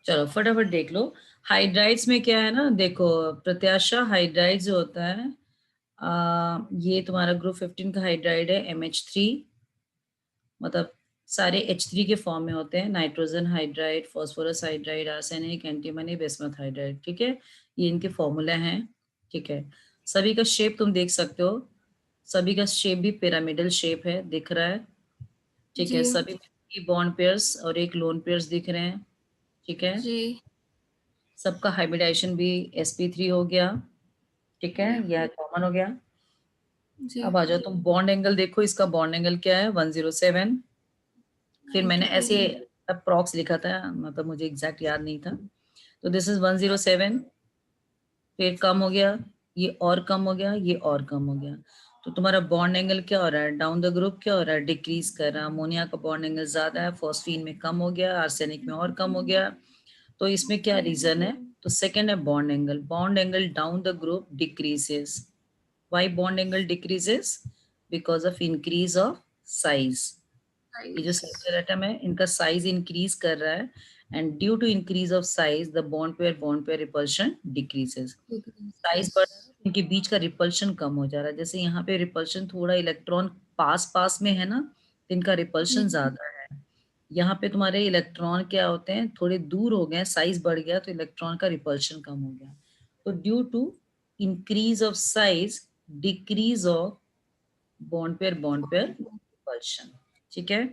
चलो फटाफट देख लो। हाइड्राइड्स में क्या है ना, देखो प्रत्याशा हाइड्राइड जो होता है, ये तुम्हारा ग्रुप 15 का हाइड्राइड है MH3, मतलब सारे H3 के फॉर्म में होते हैं, nitrogen hydride, phosphorus hydride, arsenic, antimony, bismuth hydride. ठीक है, ये इनके फॉर्मूला हैं। ठीक है, सभी का शेप तुम देख सकते हो, सभी का शेप भी पिरामिडल शेप है, दिख रहा है। ठीक जी है, सभी में बॉन्ड पेयर्स और एक लोन पेयर्स दिख रहे हैं। ठीक है, जी सबका हाइब्रिडाइजेशन भी sp3 हो गया। ठीक है, जी यह कॉमन हो गया। जी। अब आ जाओ तुम बॉन्ड एंगल देखो, इसका बॉन्ड एंगल क्या है, 107। फिर मैंने 92। ऐसे अप्रॉक्स लिखा था, मतलब मुझे एग्जैक्ट याद नहीं था। तो दिस इज 107, फिर कम हो गया, ये और कम हो गया, ये और कम हो गया। तो तुम्हारा बॉन्ड एंगल क्या हो रहा है, डाउन द ग्रुप क्या हो रहा है, डिक्रीज कर रहा है। अमोनिया का बॉन्ड एंगल ज्यादा है, फॉस्फीन में कम हो गया, आर्सेनिक में और कम हो गया। तो इसमें क्या रीजन है, तो सेकंड है bond angle down the group decreases. Why bond angle decreases, because of increase of size. ये जो सर्कुलर एटम है इनका साइज इंक्रीज कर रहा है, and due to increase of size the bond pair repulsion decreases. Size बढ़ रहा है तो इनके बीच का रिपल्शन कम हो जा रहा है। जैसे यहाँ पे रिपल्शन थोड़ा इलेक्ट्रॉन पास पास में है ना, तो इनका रिपल्शन ज्यादा है। यहाँ पे तुम्हारे इलेक्ट्रॉन क्या होते हैं, थोड़े दूर हो गए, साइज बढ़ गया तो इलेक्ट्रॉन का रिपल्शन कम हो गया। तो due to increase of size, decrease of bond pair repulsion. ठीक है,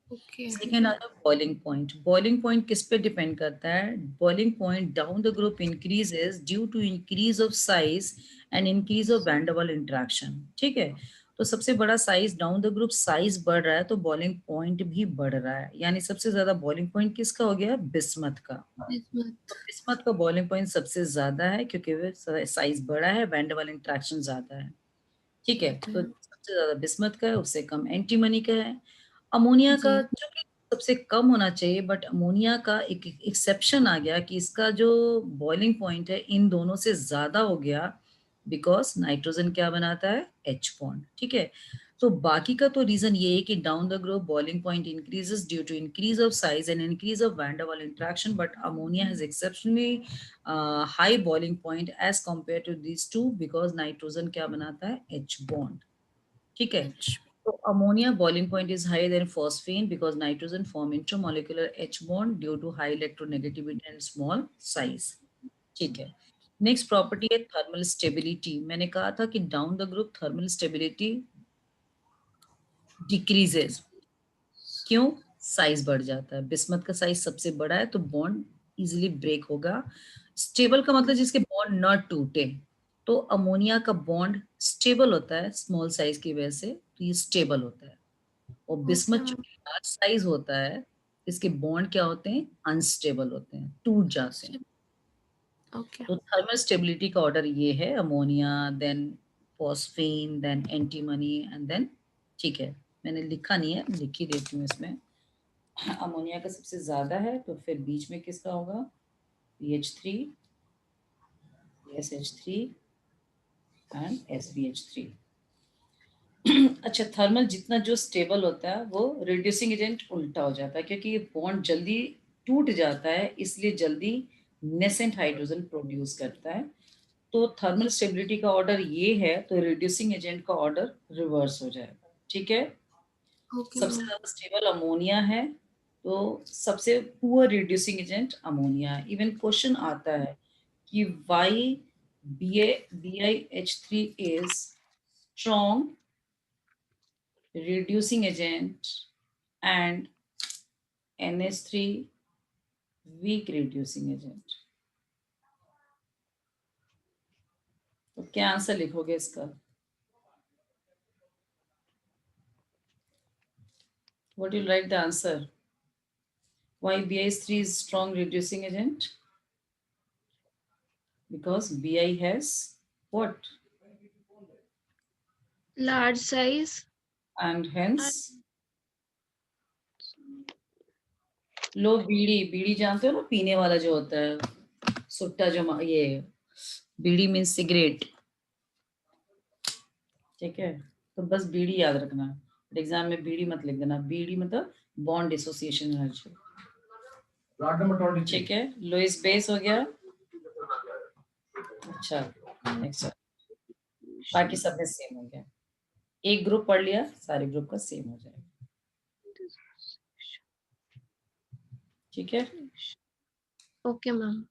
ओके। सेकेंड आता है बॉइलिंग पॉइंट। बॉइलिंग पॉइंट किस पे डिपेंड करता है, boiling point down the group increases due to increase of size and increase of van der Waals interaction. ठीक है, तो सबसे बड़ा size down the group size बढ़ रहा है तो बॉइलिंग पॉइंट भी बढ़ रहा है। यानी सबसे ज्यादा बॉइलिंग पॉइंट किसका हो गया, बिस्मथ का। तो बिस्मथ का बॉइलिंग पॉइंट सबसे ज्यादा है क्योंकि साइज बड़ा है, वैन डर वाल्स इंटरेक्शन ज्यादा है। ठीक है, तो सबसे ज्यादा बिस्मथ का है, उससे कम एंटीमनी का है। अमोनिया जी का जो कि सबसे कम होना चाहिए, बट अमोनिया का एक एक्सेप्शन आ गया कि इसका जो बॉइलिंग पॉइंट है इन दोनों से ज्यादा हो गया, बिकॉज नाइट्रोजन क्या बनाता है, H बॉन्ड। ठीक है, तो बाकी का तो रीजन ये है कि down the group boiling point increases due to increase of size and increase of van der Waals interaction, but ammonia has exceptionally high boiling point as compare to these two, because nitrogen क्या बनाता है, H bond. ठीक है, so ammonia boiling point is higher than phosphine because nitrogen form intermolecular H bond due to high electronegativity and small size. ठीक है, next property है thermal stability. मैंने कहा था कि down the group thermal stability decreases, क्यों, size बढ़ जाता है। बिस्मथ का साइज सबसे बड़ा है तो बॉन्ड इजिली ब्रेक होगा। स्टेबल का मतलब जिसके बॉन्ड न टूटे, तो अमोनिया का बॉन्ड स्टेबल होता है स्मॉल साइज की वजह से, तो ये स्टेबल होता है। और ओके बिस्मथ मैम। चूंकि लार्ज साइज होता है, इसके बॉन्ड क्या होते हैं, अनस्टेबल होते हैं, टूट जाते हैं। ओके तो थर्मल स्टेबिलिटी का ऑर्डर ये है, ammonia, then phosphine, then antimony and then, ठीक है, मैंने लिखा नहीं है, लिख ही देती हूँ इसमें। अमोनिया का सबसे ज्यादा है तो फिर बीच में किसका होगा, PH3, SH3 एंड SbH3। अच्छा, थर्मल जितना जो स्टेबल होता है वो रिड्यूसिंग एजेंट उल्टा हो जाता है, क्योंकि ये बॉन्ड जल्दी टूट जाता है, इसलिए जल्दी नेसेंट हाइड्रोजन प्रोड्यूस करता है। तो थर्मल स्टेबिलिटी का ऑर्डर ये है, तो रिड्यूसिंग एजेंट का ऑर्डर रिवर्स हो जाएगा। ठीक है, ओके सबसे मैम। ज्यादा स्टेबल अमोनिया है, तो सबसे पुअर रिड्यूसिंग एजेंट अमोनिया है। इवन क्वेश्चन आता है कि why BiH3 is strong reducing agent and NH3 weak reducing agent। तो क्या आंसर लिखोगे इसका, what will write the answer, why BiH3 is strong reducing agent, because Bi has what, large size. and hence लो बीड़ी, बीड़ी जानते हो ना, पीने वाला जो होता है सुट्टा, जो ये बीड़ी मीन्स सिगरेट। ठीक है, तो बस बीड़ी याद रखना, एग्जाम में बीड़ी मत लिख देना, बीड़ी मतलब bond association energy. Plot number 23 ठीक है, लुईस बेस हो गया। अच्छा, नेक्स्ट बाकी सब में सेम हो गया। एक ग्रुप पढ़ लिया, सारे ग्रुप का सेम हो जाएगा। ठीक है, ओके मैम।